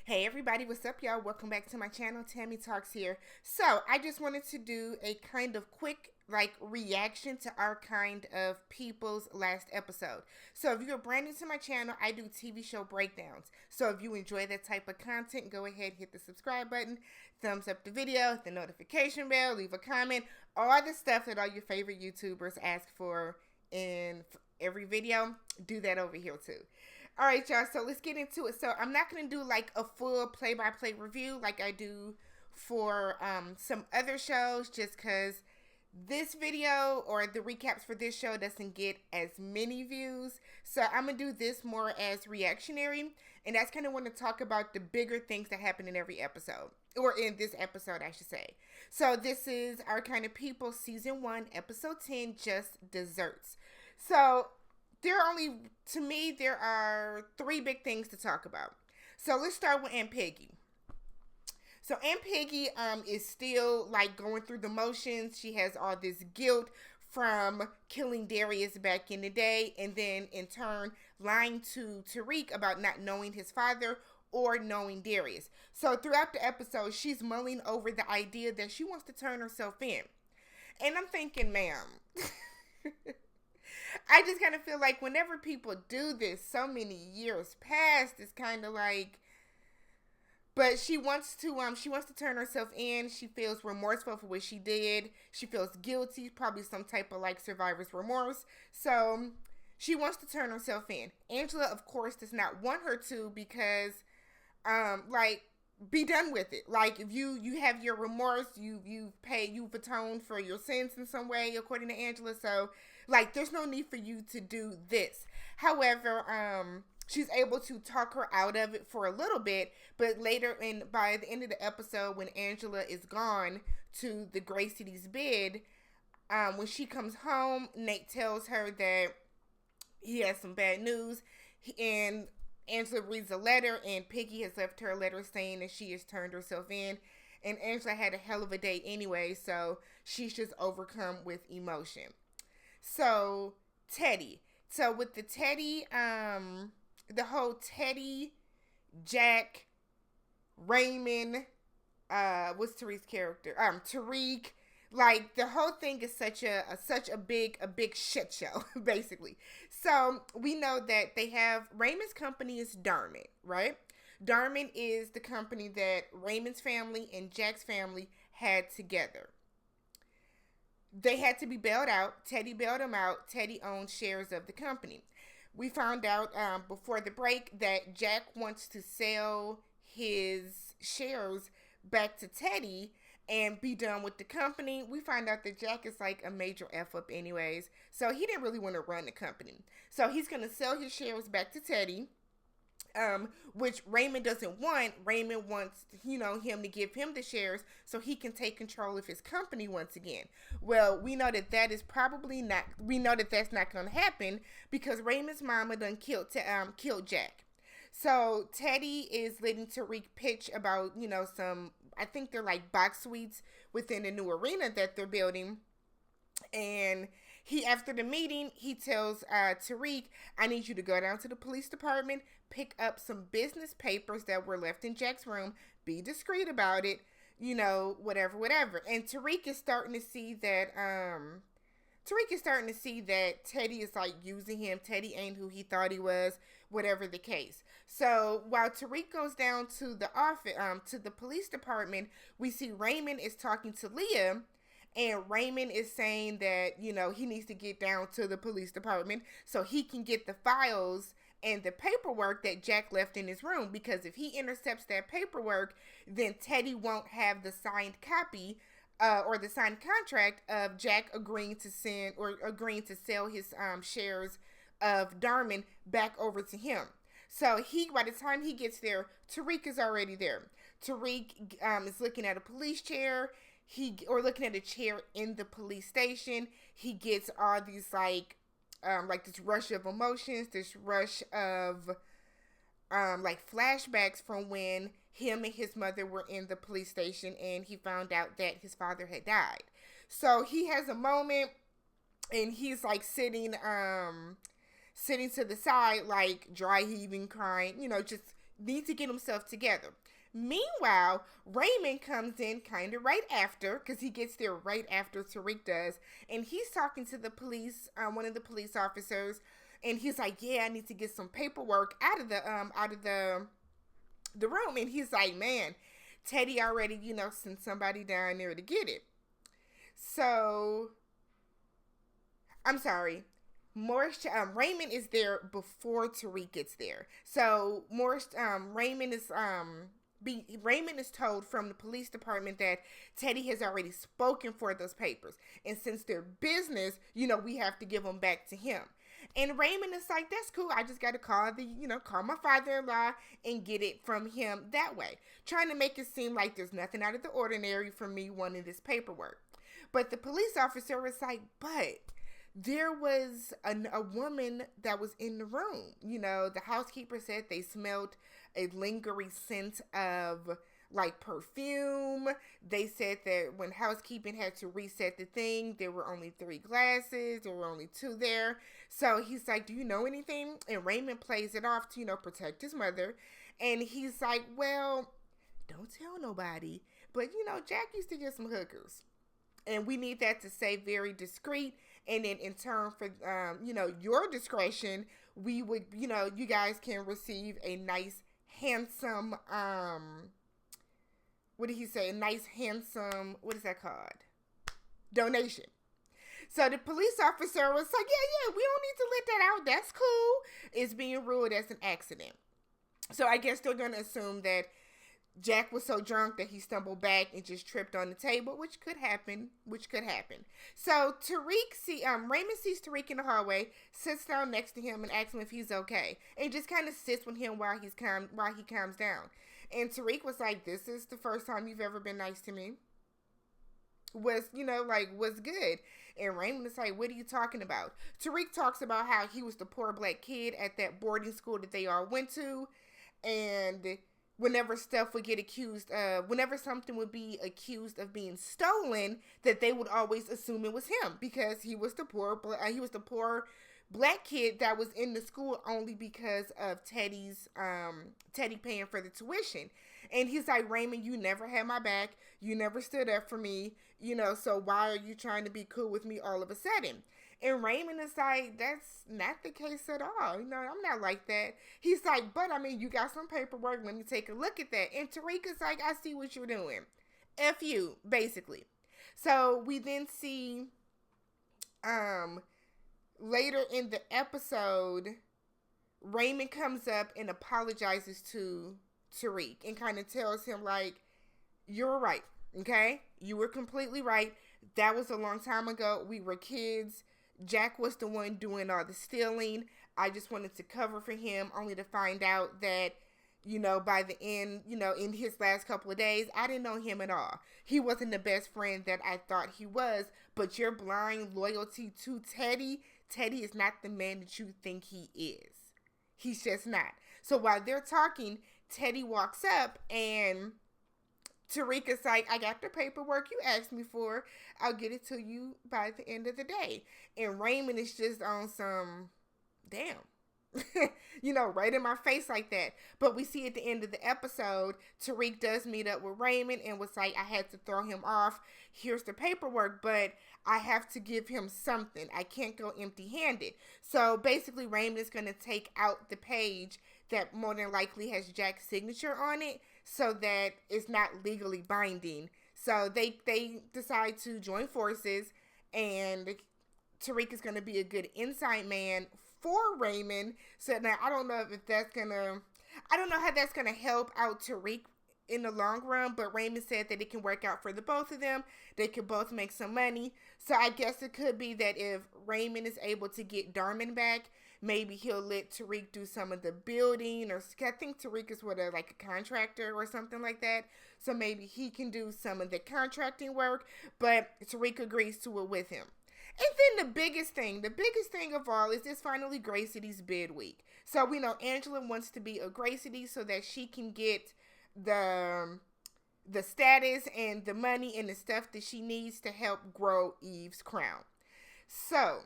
Hey everybody, what's up y'all? Welcome back to my channel, Tammy Talks here. So, I just wanted to do a kind of quick reaction to our kind of people's last episode. So, if you're brand new to my channel, I do TV show breakdowns. So, if you enjoy that type of content, go ahead, hit the subscribe button, thumbs up the video, the notification bell, leave a comment, all the stuff that all your favorite YouTubers ask for in every video. Do that over here too. All right, y'all, so let's get into it. So I'm not going to do like a full play-by-play review like I do for some other shows, just because this video or the recaps for this show doesn't get as many views. So I'm going to do this more as reactionary, and that's kind of want to talk about the bigger things that happen in every episode, or in this episode, I should say. So this is Our Kind of People, Season 1, Episode 10, Just Desserts. So to me, there are three big things to talk about. So let's start with Aunt Peggy. So Aunt Peggy is still like going through the motions. She has all this guilt from killing Darius back in the day, and then in turn lying to Tariq about not knowing his father or knowing Darius. So throughout the episode, she's mulling over the idea that she wants to turn herself in. And I'm thinking, ma'am, I just kind of feel like whenever people do this, so many years past, it's kind of like, but she wants to turn herself in. She feels remorseful for what she did. She feels guilty, probably some type of like survivor's remorse. So she wants to turn herself in. Angela, of course, does not want her to, because, be done with it. Like, if you have your remorse, you've atoned for your sins in some way, according to Angela. So, like, there's no need for you to do this. However, she's able to talk her out of it for a little bit, but later, by the end of the episode, when Angela is gone to the Grey City's bid, when she comes home, Nate tells her that he has some bad news, and Angela reads a letter, and Peggy has left her a letter saying that she has turned herself in. And Angela had a hell of a day anyway, so she's just overcome with emotion. So, Teddy. So, with the Teddy, the whole Teddy, Jack, Raymond, what's Tariq's character? Tariq. Like, the whole thing is such a big shit show, basically. So, we know that they have, Raymond's company is Darman, right? Darman is the company that Raymond's family and Jack's family had together. They had to be bailed out. Teddy bailed them out. Teddy owns shares of the company. We found out before the break that Jack wants to sell his shares back to Teddy and be done with the company. We find out that Jack is like a major F up anyways. So he didn't really want to run the company. So he's going to sell his shares back to Teddy, which Raymond doesn't want. Raymond wants, him to give him the shares so he can take control of his company once again. Well, we know that that is probably not, we know that that's not going to happen because Raymond's mama done killed Jack. So Teddy is letting Tariq pitch about, some, I think they're like box suites within the new arena that they're building. And after the meeting, he tells Tariq, I need you to go down to the police department, pick up some business papers that were left in Jack's room, be discreet about it, whatever. And Tariq is starting to see that, Teddy is like using him. Teddy ain't who he thought he was, whatever the case. So while Tariq goes down to the office, to the police department, we see Raymond is talking to Leah, and Raymond is saying that, he needs to get down to the police department so he can get the files and the paperwork that Jack left in his room, because if he intercepts that paperwork, then Teddy won't have the signed copy or the signed contract of Jack agreeing to sell his shares of Darman back over to him. So by the time he gets there, Tariq is already there. Tariq is looking at a police chair. Looking at a chair in the police station. He gets all these this rush of emotions, this rush of flashbacks from when him and his mother were in the police station and he found out that his father had died. So he has a moment and he's like sitting to the side, like dry heaving, crying, just needs to get himself together. Meanwhile, Raymond comes in kind of right after, because he gets there right after Tariq does, and he's talking to the police, one of the police officers, and he's like, "Yeah, I need to get some paperwork out of the room," and he's like, "Man, Teddy already, sent somebody down there to get it." So, I'm sorry. Raymond is there before Tariq gets there. So Raymond is told from the police department that Teddy has already spoken for those papers, and since they're business, we have to give them back to him. And Raymond is like, "That's cool. I just got to call my father-in-law and get it from him that way," trying to make it seem like there's nothing out of the ordinary for me wanting this paperwork. But the police officer was like, "But there was a woman that was in the room. The housekeeper said they smelled a lingering scent of like perfume. They said that when housekeeping had to reset the thing, there were only 3 glasses. There were only 2 there." So he's like, "Do you know anything?" And Raymond plays it off to, protect his mother. And he's like, "Well, don't tell nobody. But, Jack used to get some hookers. And we need that to stay very discreet. And then in turn for, your discretion, we would, you guys can receive a nice, handsome, what did he say? A nice, handsome, what is that called? Donation." So the police officer was like, "Yeah, we don't need to let that out. That's cool." It's being ruled as an accident. So I guess they're going to assume that Jack was so drunk that he stumbled back and just tripped on the table, which could happen. So Raymond sees Tariq in the hallway, sits down next to him and asks him if he's okay, and just kind of sits with him while he calms down. And Tariq was like, "This is the first time you've ever been nice to me. What's good?" And Raymond is like, "What are you talking about?" Tariq talks about how he was the poor black kid at that boarding school that they all went to, and whenever whenever something would be accused of being stolen, that they would always assume it was him because he was the poor black kid that was in the school only because of Teddy paying for the tuition. And he's like, "Raymond, you never had my back. You never stood up for me. So why are you trying to be cool with me all of a sudden?" And Raymond is like, "That's not the case at all. I'm not like that." He's like, "But, you got some paperwork. Let me take a look at that." And Tariq is like, "I see what you're doing. F you," basically. So we then see, later in the episode, Raymond comes up and apologizes to Tariq and kind of tells him, like, "You're right, okay? You were completely right. That was a long time ago. We were kids. Jack was the one doing all the stealing. I just wanted to cover for him, only to find out that, by the end, in his last couple of days, I didn't know him at all. He wasn't the best friend that I thought he was, but your blind loyalty to Teddy is not the man that you think he is. He's just not." So while they're talking, Teddy walks up and Tariq is like, "I got the paperwork you asked me for. I'll get it to you by the end of the day." And Raymond is just on some, damn, right in my face like that. But we see at the end of the episode, Tariq does meet up with Raymond and was like, "I had to throw him off. Here's the paperwork, but I have to give him something. I can't go empty-handed." So basically, Raymond is going to take out the page that more than likely has Jack's signature on it, so that it's not legally binding. So they decide to join forces, and Tariq is going to be a good inside man for Raymond. So now I don't know how that's going to help out Tariq in the long run, but Raymond said that it can work out for the both of them. They could both make some money. So I guess it could be that if Raymond is able to get Darman back, maybe he'll let Tariq do some of the building, or I think Tariq is like a contractor or something like that. So maybe he can do some of the contracting work, but Tariq agrees to it with him. And then the biggest thing of all is it's finally Gracity's bid week. So we know Angela wants to be a Gracity so that she can get the status and the money and the stuff that she needs to help grow Eve's crown. So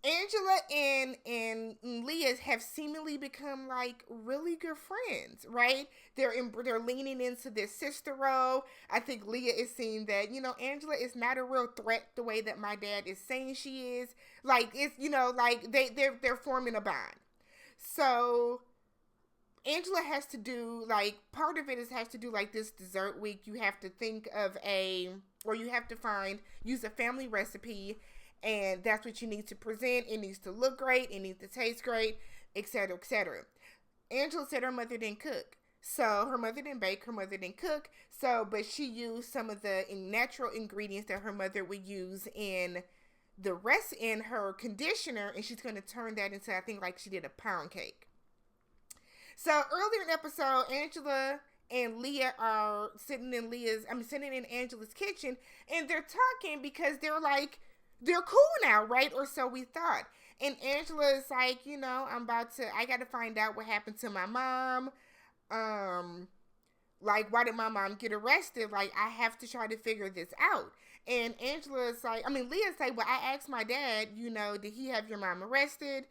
Angela and Leah have seemingly become like really good friends, right? They're leaning into their sister role. I think Leah is seeing that, you know, Angela is not a real threat the way that my dad is saying she is. Like it's, you know, like they're forming a bond. So Angela has to do like part of it is has to do like this dessert week. You have to think of or you have to use a family recipe, and that's what you need to present. It needs to look great. It needs to taste great, etc., etc. Angela said her mother didn't cook. So her mother didn't bake, her mother didn't cook. So, but she used some of the natural ingredients that her mother would use in the rest in her conditioner, and she's going to turn that into, I think, like she did a pound cake. So earlier in the episode, Angela and Leah are sitting in Angela's kitchen, and they're talking because they're cool now, right? Or so we thought. And Angela is like, you know, I got to find out what happened to my mom. Like, why did my mom get arrested? Like, I have to try to figure this out. And Leah's like, well, I asked my dad, you know, did he have your mom arrested?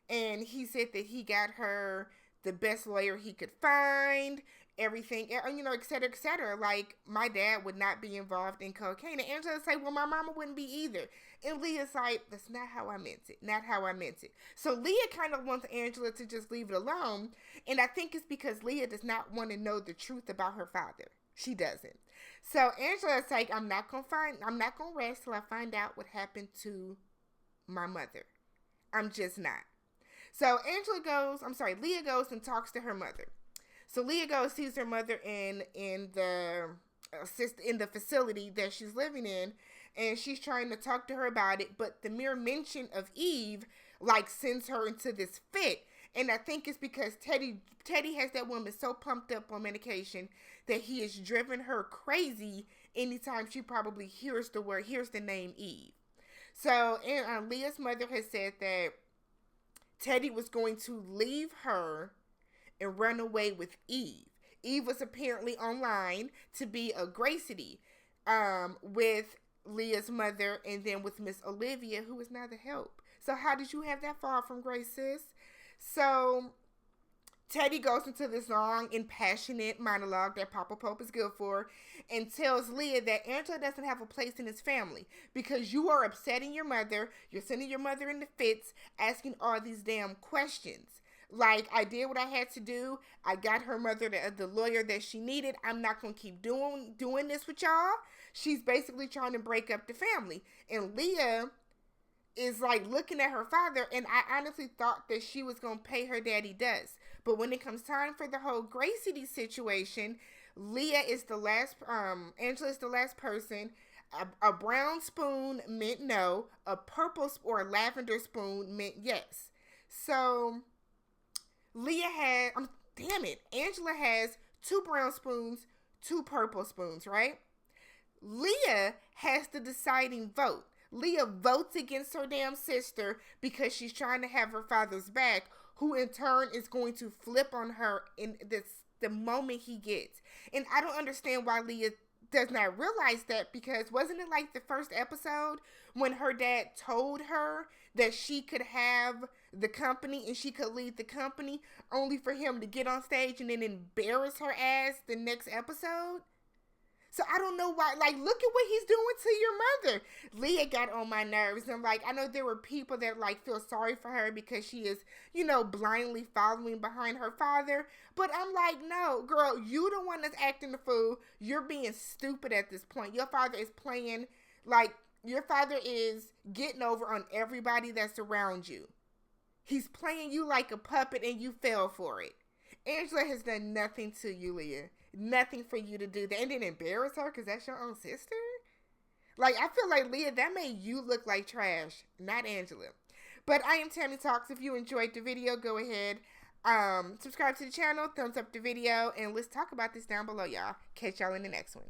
And he said that he got her the best lawyer he could find, everything, you know, et cetera, et cetera. Like, my dad would not be involved in cocaine. And Angela's like, well, my mama wouldn't be either. And Leah's like, that's not how I meant it. Not how I meant it. So Leah kind of wants Angela to just leave it alone. And I think it's because Leah does not want to know the truth about her father. She doesn't. So Angela's like, I'm not going to rest till I find out what happened to my mother. I'm just not. So Leah goes and talks to her mother. So Leah goes, sees her mother in the facility that she's living in, and she's trying to talk to her about it, but the mere mention of Eve like sends her into this fit. And I think it's because Teddy has that woman so pumped up on medication that he has driven her crazy anytime she probably hears the name Eve. So Leah's mother has said that Teddy was going to leave her and run away with Eve. Eve was apparently online to be a Gracity with Leah's mother, and then with Miss Olivia, who is now the help. So how did you have that fall from grace, sis? So Teddy goes into this long and passionate monologue that Papa Pope is good for, and tells Leah that Angela doesn't have a place in his family because you are upsetting your mother. You're sending your mother into fits, asking all these damn questions. Like, I did what I had to do. I got her mother the lawyer that she needed. I'm not going to keep doing this with y'all. She's basically trying to break up the family. And Leah is like looking at her father, and I honestly thought that she was going to pay her daddy dust. But when it comes time for the whole Gracie situation, Angela is the last person. A brown spoon meant no. A purple or a lavender spoon meant yes. So Angela has 2 brown spoons, 2 purple spoons, right? Leah has the deciding vote. Leah votes against her damn sister because she's trying to have her father's back, who in turn is going to flip on her in the moment he gets. And I don't understand why Leah does not realize that, because wasn't it like the first episode when her dad told her that she could have the company and she could lead the company, only for him to get on stage and then embarrass her ass the next episode? So I don't know why. Like, look at what he's doing to your mother. Leah got on my nerves. And like, I know there were people that like feel sorry for her because she is, you know, blindly following behind her father. But I'm like, no, girl, you the one that's acting the fool. You're being stupid at this point. Your father is getting over on everybody that's around you. He's playing you like a puppet, and you fell for it. Angela has done nothing to you, Leah. Nothing for you to do that, and then embarrass her because that's your own sister. Like, I feel like, Leah, that made you look like trash, not Angela. But I am Tammy Talks. If you enjoyed the video, go ahead, subscribe to the channel, thumbs up the video, and let's talk about this down below, y'all. Catch y'all in the next one.